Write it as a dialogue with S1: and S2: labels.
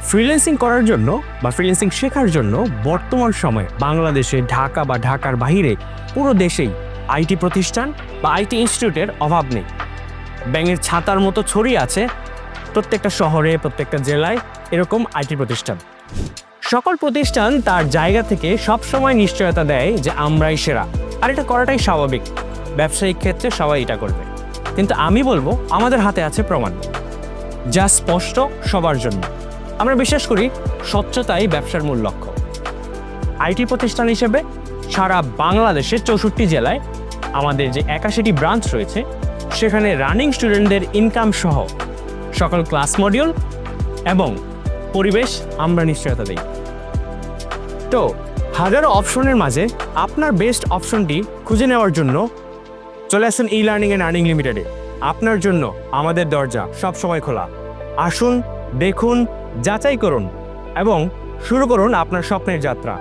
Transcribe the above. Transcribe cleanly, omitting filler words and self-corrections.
S1: Freelancing করার জন্য বা ফ্রিল্যান্সিং শেখার জন্য বর্তমান সময়ে বাংলাদেশে ঢাকা বা ঢাকার বাইরে পুরো দেশেই আইটি প্রতিষ্ঠান বা আইটি ইনস্টিটিউটের অভাব নেই। ব্যাঙের ছাতার মতো ছড়িয়ে আছে প্রত্যেকটা শহরে, প্রত্যেকটা জেলায় এরকম আইটি প্রতিষ্ঠান। সকল প্রতিষ্ঠান তার জায়গা থেকে সবসময় নিশ্চয়তা দেয় যে আমরাই সেরা, আর এটা করাটাই স্বাভাবিক। ব্যবসায়িক ক্ষেত্রে সবাই এটা করবে, কিন্তু আমি বলবো আমাদের হাতে আছে প্রমাণ, যা স্পষ্ট সবার জন্য। আমরা বিশ্বাস করি স্বচ্ছতাই ব্যবসার মূল লক্ষ্য। আইটি প্রতিষ্ঠান হিসেবে সারা বাংলাদেশের 64 জেলায় আমাদের যে 81টি ব্রাঞ্চ রয়েছে, সেখানে রানিং স্টুডেন্টদের ইনকাম সহ সকল ক্লাস মডিউল এবং পরিবেশ আমরা নিশ্চয়তা দিই। তো হাজারো অপশনের মাঝে আপনার বেস্ট অপশনটি খুঁজে নেওয়ার জন্য চলে আসেন ই-লার্নিং অ্যান্ড আর্নিং লিমিটেডে। আপনার জন্য আমাদের দরজা সবসময় খোলা। আসুন, দেখুন, যাচাই করুন এবং শুরু করুন আপনার স্বপ্নের যাত্রা।